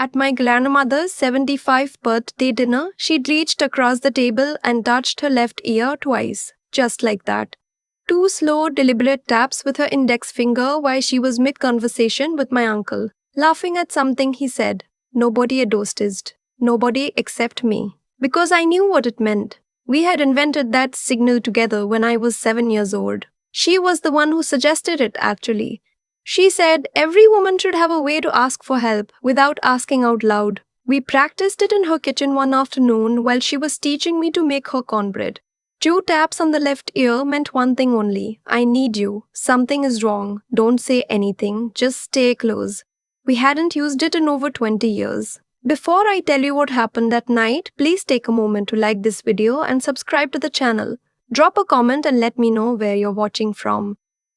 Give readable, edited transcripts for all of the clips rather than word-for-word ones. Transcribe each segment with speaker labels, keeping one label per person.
Speaker 1: At my grandmother's 75th birthday dinner, she'd reached across the table and touched her left ear twice, just like that. Two slow, deliberate taps with her index finger while she was mid-conversation with my uncle, laughing at something he said. Nobody adosted. Nobody except me. Because I knew what it meant. We had invented that signal together when I was 7 years old. She was the one who suggested it, actually. She said every woman should have a way to ask for help without asking out loud. We practiced it in her kitchen one afternoon while she was teaching me to make her cornbread. 2 taps on the left ear meant one thing only. I need you. Something is wrong. Don't say anything. Just stay close. We hadn't used it in over 20 years. Before I tell you what happened that night, please take a moment to like this video and subscribe to the channel. Drop a comment and let me know where you're watching from.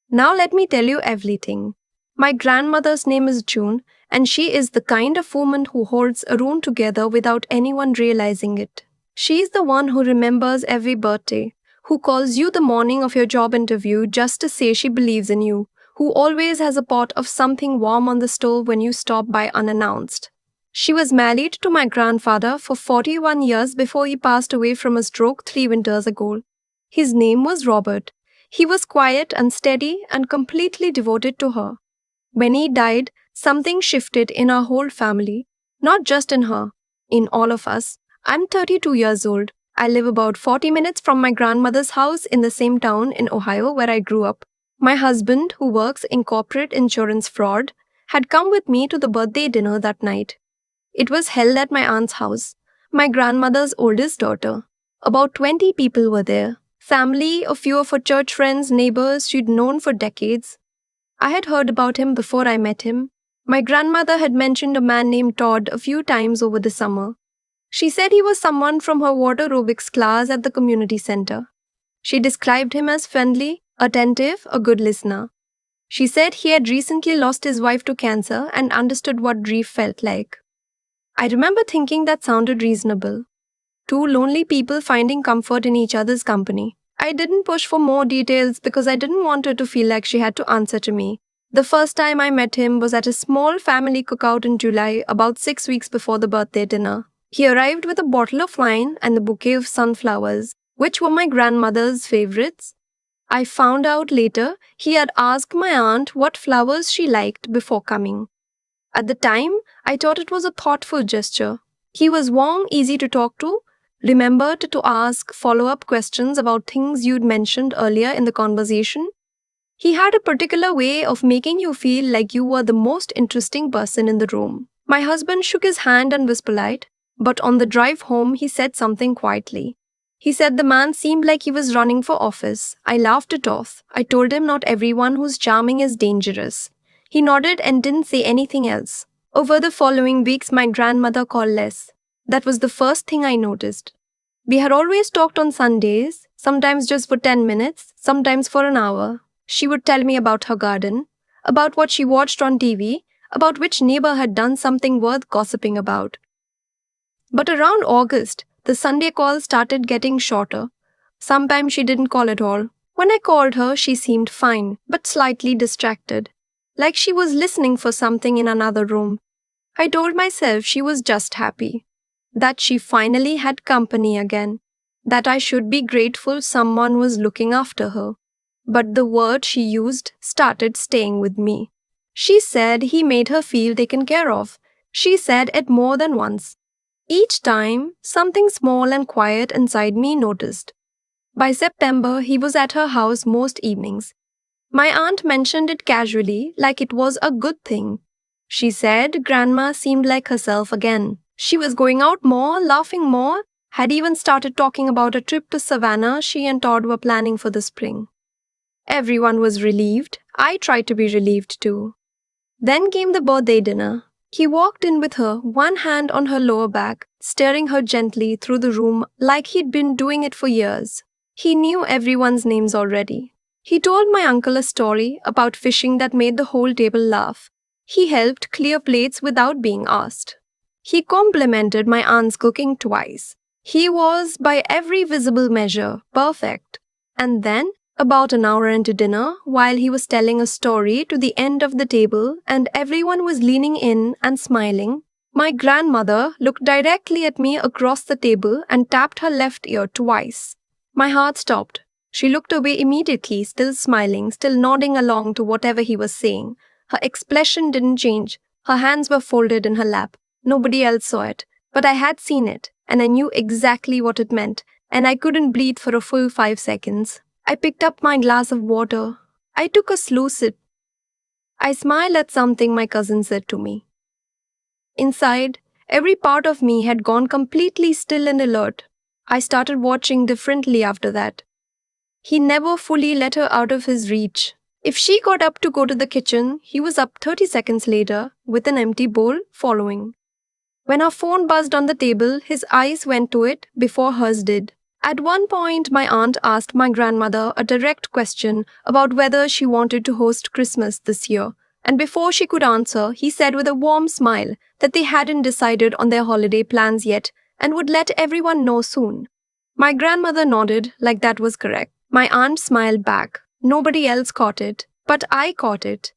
Speaker 1: Now let me tell you everything. My grandmother's name is June, and she is the kind of woman who holds a room together without anyone realizing it. She's the one who remembers every birthday, who calls you the morning of your job interview just to say she believes in you, who always has a pot of something warm on the stove when you stop by unannounced. She was married to my grandfather for 41 years before he passed away from a stroke 3 winters ago. His name was Robert. He was quiet and steady and completely devoted to her. When he died, something shifted in our whole family, not just in her, in all of us. I'm 32 years old. I live about 40 minutes from my grandmother's house in the same town in Ohio where I grew up. My husband, who works in corporate insurance fraud, had come with me to the birthday dinner that night. It was held at my aunt's house, my grandmother's oldest daughter. About 20 people were there. Family, a few of her church friends, neighbors she'd known for decades. I had heard about him before I met him. My grandmother had mentioned a man named Todd a few times over the summer. She said he was someone from her water aerobics class at the community center. She described him as friendly, attentive, a good listener. She said he had recently lost his wife to cancer and understood what grief felt like. I remember thinking that sounded reasonable. 2 lonely people finding comfort in each other's company. I didn't push for more details because I didn't want her to feel like she had to answer to me. The first time I met him was at a small family cookout in July, about 6 weeks before the birthday dinner. He arrived with a bottle of wine and a bouquet of sunflowers, which were my grandmother's favorites. I found out later he had asked my aunt what flowers she liked before coming. At the time, I thought it was a thoughtful gesture. He was warm, easy to talk to, remembered to ask follow-up questions about things you'd mentioned earlier in the conversation. He had a particular way of making you feel like you were the most interesting person in the room. My husband shook his hand and was polite. But on the drive home, he said something quietly. He said the man seemed like he was running for office. I laughed it off. I told him not everyone who's charming is dangerous. He nodded and didn't say anything else. Over the following weeks, my grandmother called less. That was the first thing I noticed. We had always talked on Sundays, sometimes just for 10 minutes, sometimes for an hour. She would tell me about her garden, about what she watched on TV, about which neighbor had done something worth gossiping about. But around August, the Sunday calls started getting shorter. Sometimes she didn't call at all. When I called her, she seemed fine, but slightly distracted, like she was listening for something in another room. I told myself she was just happy, that she finally had company again, that I should be grateful someone was looking after her. But the word she used started staying with me. She said he made her feel taken care of. She said it more than once. Each time, something small and quiet inside me noticed. By September, he was at her house most evenings. My aunt mentioned it casually, like it was a good thing. She said Grandma seemed like herself again. She was going out more, laughing more, had even started talking about a trip to Savannah she and Todd were planning for the spring. Everyone was relieved. I tried to be relieved too. Then came the birthday dinner. He walked in with her, one hand on her lower back, staring her gently through the room like he'd been doing it for years. He knew everyone's names already. He told my uncle a story about fishing that made the whole table laugh. He helped clear plates without being asked. He complimented my aunt's cooking twice. He was, by every visible measure, perfect. And then, about an hour into dinner, while he was telling a story to the end of the table and everyone was leaning in and smiling, My grandmother looked directly at me across the table and tapped her left ear twice. My heart stopped. She looked away immediately, still smiling, still nodding along to whatever he was saying. Her expression didn't change. Her hands were folded in her lap. Nobody else saw it, but I had seen it, and I knew exactly what it meant, and I couldn't breathe for a full 5 seconds. I picked up my glass of water. I took a slow sip. I smiled at something my cousin said to me. Inside, every part of me had gone completely still and alert. I started watching differently after that. He never fully let her out of his reach. If she got up to go to the kitchen, he was up 30 seconds later with an empty bowl following. When her phone buzzed on the table, his eyes went to it before hers did. At one point, my aunt asked my grandmother a direct question about whether she wanted to host Christmas this year. And before she could answer, he said with a warm smile that they hadn't decided on their holiday plans yet and would let everyone know soon. My grandmother nodded like that was correct. My aunt smiled back. Nobody else caught it, but I caught it.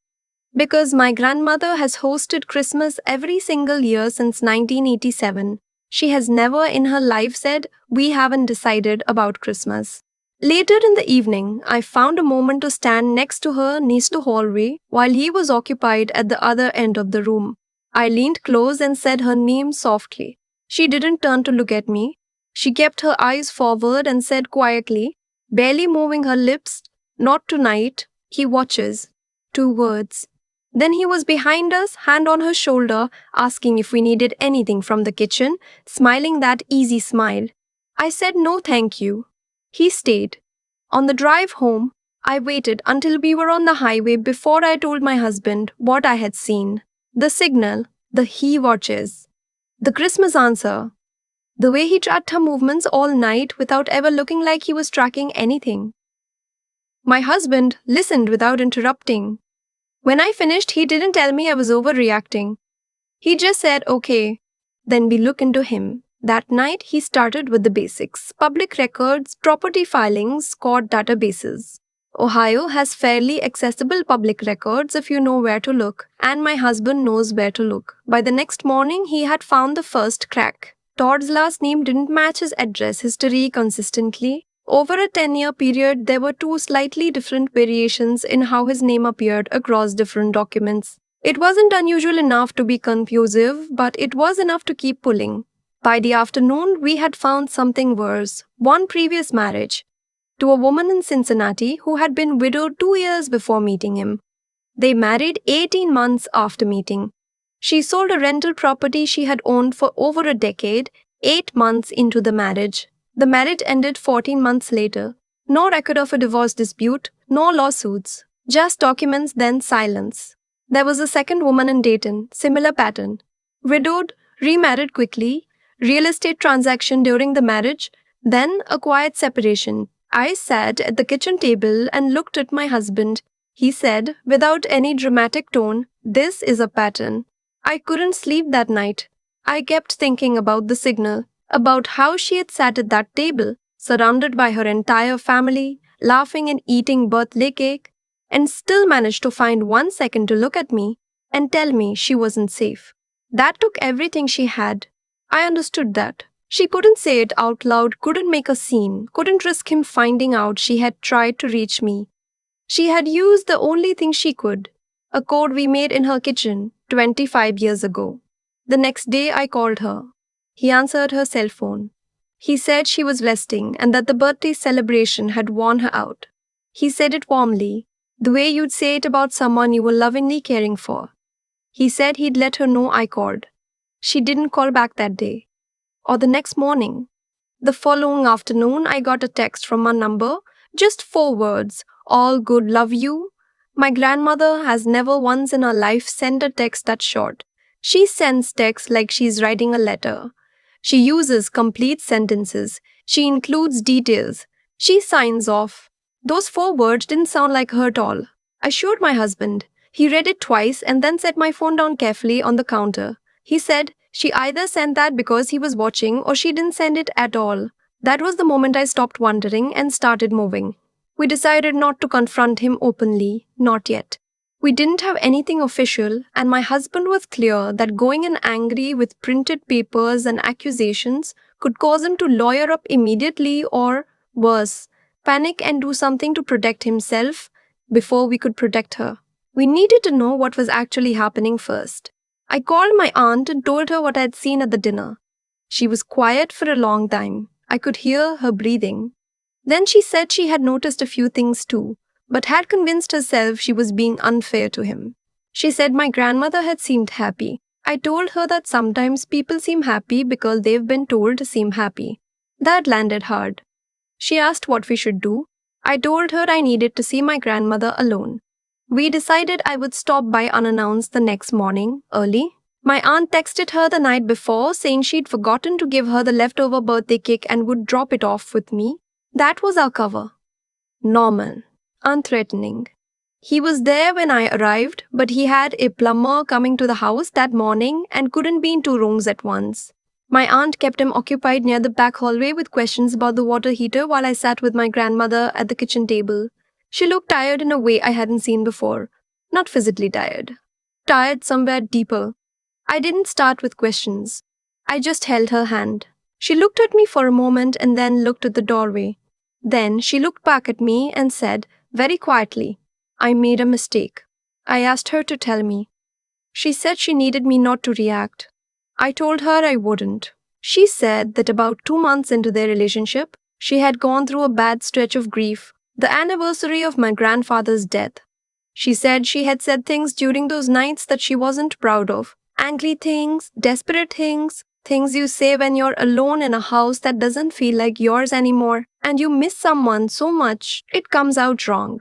Speaker 1: Because my grandmother has hosted Christmas every single year since 1987. She has never in her life said, "We haven't decided about Christmas." Later in the evening, I found a moment to stand next to her near the hallway while he was occupied at the other end of the room. I leaned close and said her name softly. She didn't turn to look at me. She kept her eyes forward and said quietly, barely moving her lips, "Not tonight. He watches." 2 words. Then he was behind us, hand on her shoulder, asking if we needed anything from the kitchen, smiling that easy smile. I said no thank you. He stayed. On the drive home, I waited until we were on the highway before I told my husband what I had seen. The signal, the he watches. The Christmas answer. The way he tracked her movements all night without ever looking like he was tracking anything. My husband listened without interrupting. When I finished, he didn't tell me I was overreacting. He just said, "Okay." Then we look into him. That night, he started with the basics: public records, property filings, court databases. Ohio has fairly accessible public records if you know where to look, and my husband knows where to look. By the next morning, he had found the first crack. Todd's last name didn't match his address history consistently. Over a 10-year period, there were 2 slightly different variations in how his name appeared across different documents. It wasn't unusual enough to be confusive, but it was enough to keep pulling. By the afternoon, we had found something worse: one previous marriage, to a woman in Cincinnati who had been widowed 2 years before meeting him. They married 18 months after meeting. She sold a rental property she had owned for over a decade, 8 months into the marriage. The marriage ended 14 months later. No record of a divorce dispute, no lawsuits, just documents, then silence. There was a second woman in Dayton, similar pattern. Widowed, remarried quickly, real estate transaction during the marriage, then a quiet separation. I sat at the kitchen table and looked at my husband. He said, without any dramatic tone, "This is a pattern." I couldn't sleep that night. I kept thinking about the signal, about how she had sat at that table, surrounded by her entire family, laughing and eating birthday cake, and still managed to find 1 second to look at me and tell me she wasn't safe. That took everything she had. I understood that. She couldn't say it out loud, couldn't make a scene, couldn't risk him finding out she had tried to reach me. She had used the only thing she could, a code we made in her kitchen 25 years ago. The next day I called her. He answered her cell phone. He said she was resting and that the birthday celebration had worn her out. He said it warmly, the way you'd say it about someone you were lovingly caring for. He said he'd let her know I called. She didn't call back that day, or the next morning. The following afternoon, I got a text from her number, just 4 words, "All good, love you." My grandmother has never once in her life sent a text that short. She sends texts like she's writing a letter. She uses complete sentences. She includes details. She signs off. Those 4 words didn't sound like her at all. I showed my husband. He read it twice and then set my phone down carefully on the counter. He said she either sent that because he was watching or she didn't send it at all. That was the moment I stopped wondering and started moving. We decided not to confront him openly, not yet. We didn't have anything official, and my husband was clear that going in angry with printed papers and accusations could cause him to lawyer up immediately or, worse, panic and do something to protect himself before we could protect her. We needed to know what was actually happening first. I called my aunt and told her what I had seen at the dinner. She was quiet for a long time. I could hear her breathing. Then she said she had noticed a few things too, but had convinced herself she was being unfair to him. She said my grandmother had seemed happy. I told her that sometimes people seem happy because they've been told to seem happy. That landed hard. She asked what we should do. I told her I needed to see my grandmother alone. We decided I would stop by unannounced the next morning, early. My aunt texted her the night before saying she'd forgotten to give her the leftover birthday cake and would drop it off with me. That was our cover. Normal. Unthreatening. He was there when I arrived, but he had a plumber coming to the house that morning and couldn't be in two rooms at once. My aunt kept him occupied near the back hallway with questions about the water heater while I sat with my grandmother at the kitchen table. She looked tired in a way I hadn't seen before. Not physically tired. Tired somewhere deeper. I didn't start with questions. I just held her hand. She looked at me for a moment and then looked at the doorway. Then she looked back at me and said, very quietly, I made a mistake. I asked her to tell me. She said she needed me not to react. I told her I wouldn't. She said that about 2 months into their relationship, she had gone through a bad stretch of grief, the anniversary of my grandfather's death. She said she had said things during those nights that she wasn't proud of. Angry things, desperate things, things you say when you're alone in a house that doesn't feel like yours anymore, and you miss someone so much, it comes out wrong.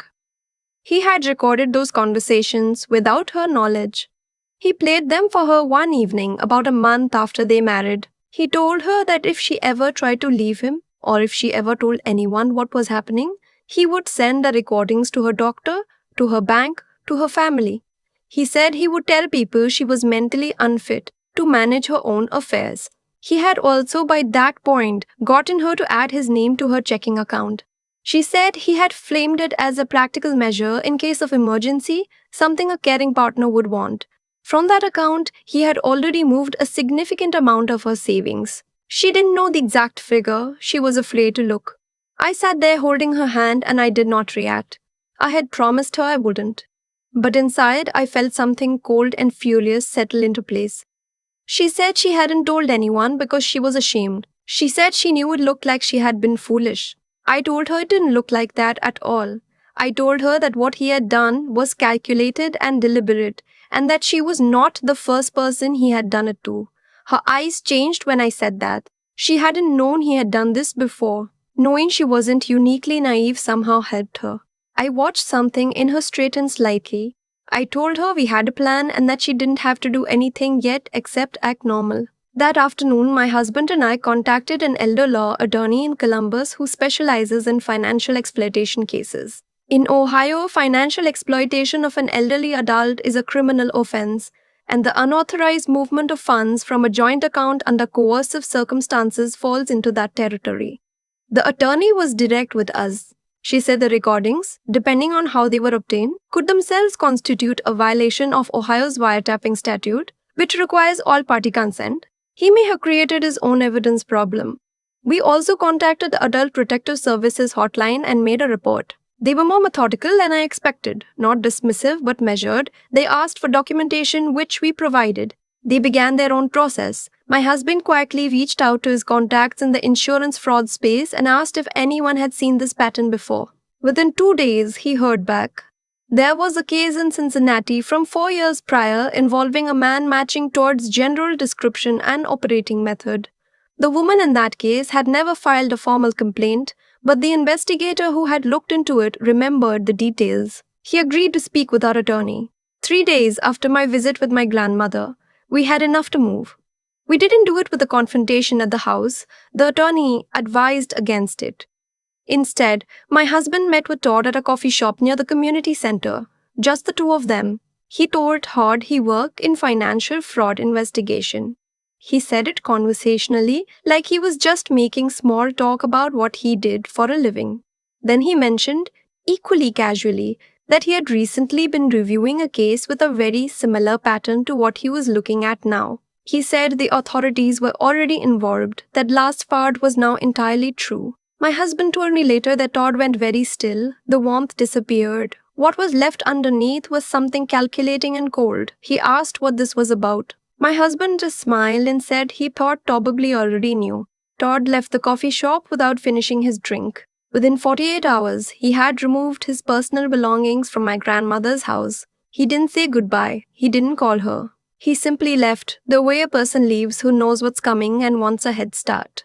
Speaker 1: He had recorded those conversations without her knowledge. He played them for her one evening about a month after they married. He told her that if she ever tried to leave him, or if she ever told anyone what was happening, he would send the recordings to her doctor, to her bank, to her family. He said he would tell people she was mentally unfit to manage her own affairs. He had also by that point gotten her to add his name to her checking account. She said he had framed it as a practical measure in case of emergency, something a caring partner would want. From that account, he had already moved a significant amount of her savings. She didn't know the exact figure. She was afraid to look. I sat there holding her hand and I did not react. I had promised her I wouldn't. But inside, I felt something cold and furious settle into place. She said she hadn't told anyone because she was ashamed. She said she knew it looked like she had been foolish. I told her it didn't look like that at all. I told her that what he had done was calculated and deliberate, and that she was not the first person he had done it to. Her eyes changed when I said that. She hadn't known he had done this before. Knowing she wasn't uniquely naive somehow helped her. I watched something in her straighten slightly. I told her we had a plan and that she didn't have to do anything yet except act normal. That afternoon, my husband and I contacted an elder law attorney in Columbus who specializes in financial exploitation cases. In Ohio, financial exploitation of an elderly adult is a criminal offense, and the unauthorized movement of funds from a joint account under coercive circumstances falls into that territory. The attorney was direct with us. She said the recordings, depending on how they were obtained, could themselves constitute a violation of Ohio's wiretapping statute, which requires all-party consent. He may have created his own evidence problem. We also contacted the Adult Protective Services hotline and made a report. They were more methodical than I expected, not dismissive but measured. They asked for documentation, which we provided. They began their own process. My husband quietly reached out to his contacts in the insurance fraud space and asked if anyone had seen this pattern before. Within 2 days, he heard back. There was a case in Cincinnati from 4 years prior involving a man matching towards general description and operating method. The woman in that case had never filed a formal complaint, but the investigator who had looked into it remembered the details. He agreed to speak with our attorney. 3 days after my visit with my grandmother, we had enough to move. We didn't do it with a confrontation at the house. The attorney advised against it. Instead, my husband met with Todd at a coffee shop near the community center. Just the two of them. He told Todd he worked in financial fraud investigation. He said it conversationally, like he was just making small talk about what he did for a living. Then he mentioned, equally casually, that he had recently been reviewing a case with a very similar pattern to what he was looking at now. He said the authorities were already involved. That last part was now entirely true. My husband told me later that Todd went very still. The warmth disappeared. What was left underneath was something calculating and cold. He asked what this was about. My husband just smiled and said he thought probably already knew. Todd left the coffee shop without finishing his drink. Within 48 hours, he had removed his personal belongings from my grandmother's house. He didn't say goodbye. He didn't call her. He simply left, the way a person leaves who knows what's coming and wants a head start.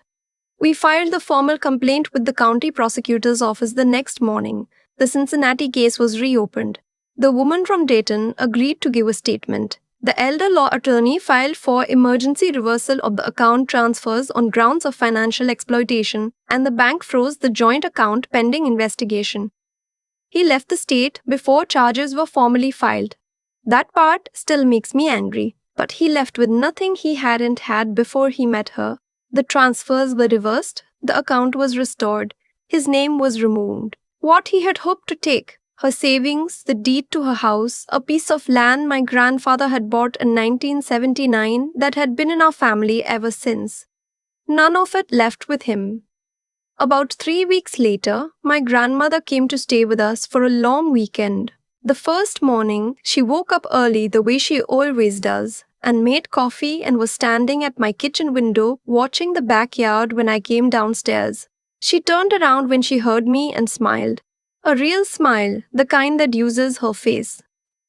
Speaker 1: We filed the formal complaint with the county prosecutor's office the next morning. The Cincinnati case was reopened. The woman from Dayton agreed to give a statement. The elder law attorney filed for emergency reversal of the account transfers on grounds of financial exploitation, and the bank froze the joint account pending investigation. He left the state before charges were formally filed. That part still makes me angry, but he left with nothing he hadn't had before he met her. The transfers were reversed, the account was restored, his name was removed. What he had hoped to take, her savings, the deed to her house, a piece of land my grandfather had bought in 1979 that had been in our family ever since. None of it left with him. About 3 weeks later, my grandmother came to stay with us for a long weekend. The first morning, she woke up early the way she always does, and made coffee and was standing at my kitchen window watching the backyard when I came downstairs. She turned around when she heard me and smiled. A real smile, the kind that uses her face.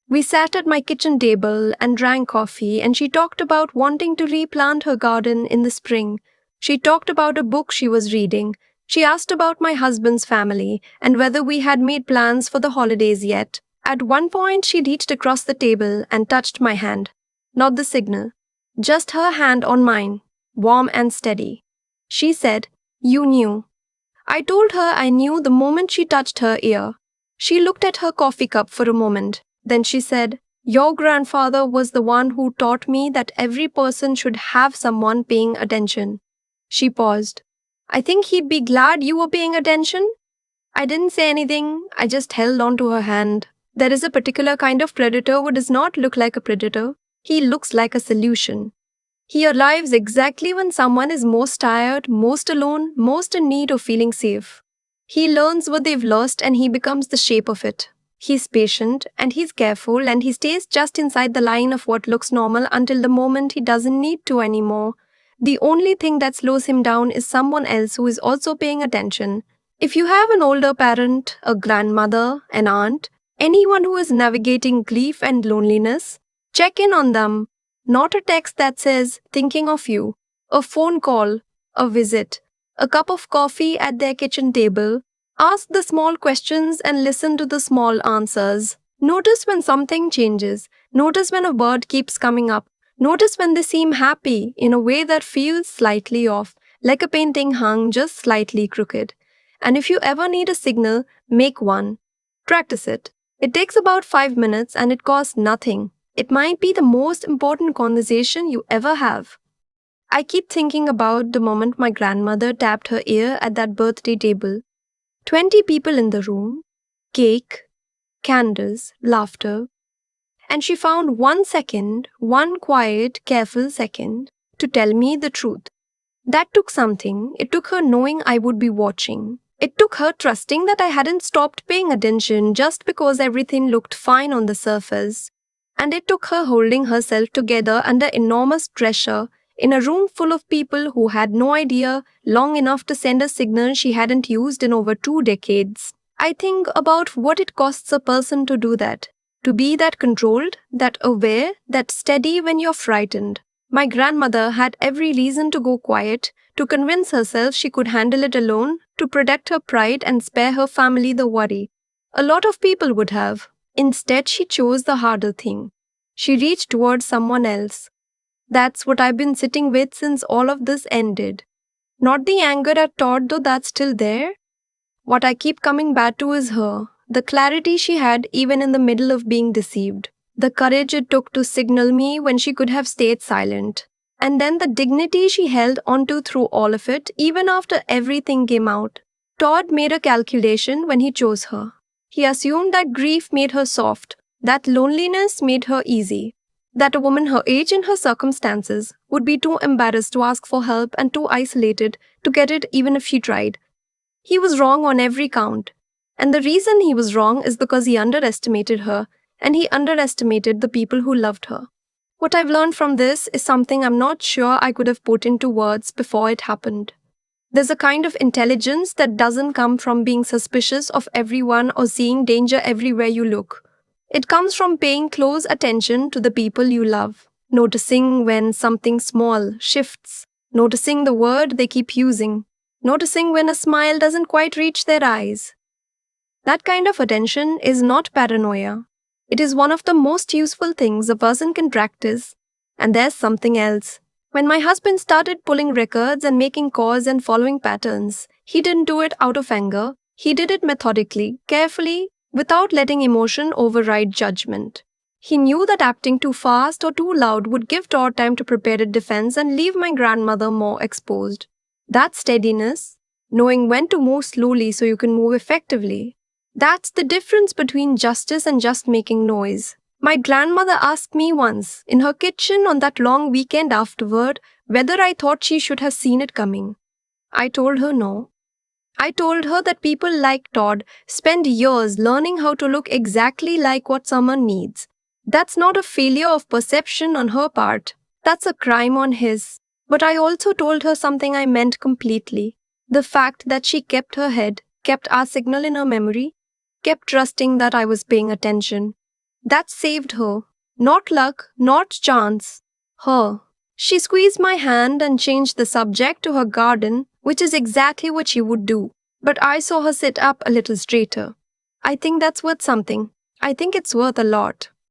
Speaker 1: We sat at my kitchen table and drank coffee, and she talked about wanting to replant her garden in the spring. She talked about a book she was reading. She asked about my husband's family and whether we had made plans for the holidays yet. At one point, she reached across the table and touched my hand. Not the signal. Just her hand on mine, warm and steady. She said, "You knew." I told her I knew the moment she touched her ear. She looked at her coffee cup for a moment. Then she said, "Your grandfather was the one who taught me that every person should have someone paying attention." She paused. "I think he'd be glad you were paying attention." I didn't say anything. I just held on to her hand. There is a particular kind of predator who does not look like a predator. He looks like a solution. He arrives exactly when someone is most tired, most alone, most in need of feeling safe. He learns what they've lost and he becomes the shape of it. He's patient and he's careful and he stays just inside the line of what looks normal until the moment he doesn't need to anymore. The only thing that slows him down is someone else who is also paying attention. If you have an older parent, a grandmother, an aunt, anyone who is navigating grief and loneliness, check in on them. Not a text that says, "thinking of you," a phone call, a visit, a cup of coffee at their kitchen table. Ask the small questions and listen to the small answers. Notice when something changes. Notice when a word keeps coming up. Notice when they seem happy in a way that feels slightly off, like a painting hung just slightly crooked. And if you ever need a signal, make one. Practice it. It takes about 5 minutes and it costs nothing. It might be the most important conversation you ever have. I keep thinking about the moment my grandmother tapped her ear at that birthday table. 20 people in the room, cake, candles, laughter. And she found 1 second, one quiet, careful second, to tell me the truth. That took something. It took her knowing I would be watching. It took her trusting that I hadn't stopped paying attention just because everything looked fine on the surface. And it took her holding herself together under enormous pressure in a room full of people who had no idea long enough to send a signal she hadn't used in over 2 decades. I think about what it costs a person to do that, to be that controlled, that aware, that steady when you're frightened. My grandmother had every reason to go quiet, to convince herself she could handle it alone, to protect her pride and spare her family the worry. A lot of people would have. Instead, she chose the harder thing. She reached towards someone else. That's what I've been sitting with since all of this ended. Not the anger at Todd, though that's still there. What I keep coming back to is her, the clarity she had even in the middle of being deceived, the courage it took to signal me when she could have stayed silent, and then the dignity she held onto through all of it, even after everything came out. Todd made a calculation when he chose her. He assumed that grief made her soft, that loneliness made her easy, that a woman her age and her circumstances would be too embarrassed to ask for help and too isolated to get it even if she tried. He was wrong on every count. And the reason he was wrong is because he underestimated her, and he underestimated the people who loved her. What I've learned from this is something I'm not sure I could have put into words before it happened. There's a kind of intelligence that doesn't come from being suspicious of everyone or seeing danger everywhere you look. It comes from paying close attention to the people you love, noticing when something small shifts, noticing the word they keep using, noticing when a smile doesn't quite reach their eyes. That kind of attention is not paranoia. It is one of the most useful things a person can practice. And there's something else. When my husband started pulling records and making calls and following patterns, he didn't do it out of anger. He did it methodically, carefully, without letting emotion override judgment. He knew that acting too fast or too loud would give Todd time to prepare a defense and leave my grandmother more exposed. That steadiness, knowing when to move slowly so you can move effectively, that's the difference between justice and just making noise. My grandmother asked me once, in her kitchen on that long weekend afterward, whether I thought she should have seen it coming. I told her no. I told her that people like Todd spend years learning how to look exactly like what someone needs. That's not a failure of perception on her part. That's a crime on his. But I also told her something I meant completely. The fact that she kept her head, kept our signal in her memory, kept trusting that I was paying attention. That saved her. Not luck, not chance. Her. She squeezed my hand and changed the subject to her garden, which is exactly what she would do. But I saw her sit up a little straighter. I think that's worth something. I think it's worth a lot.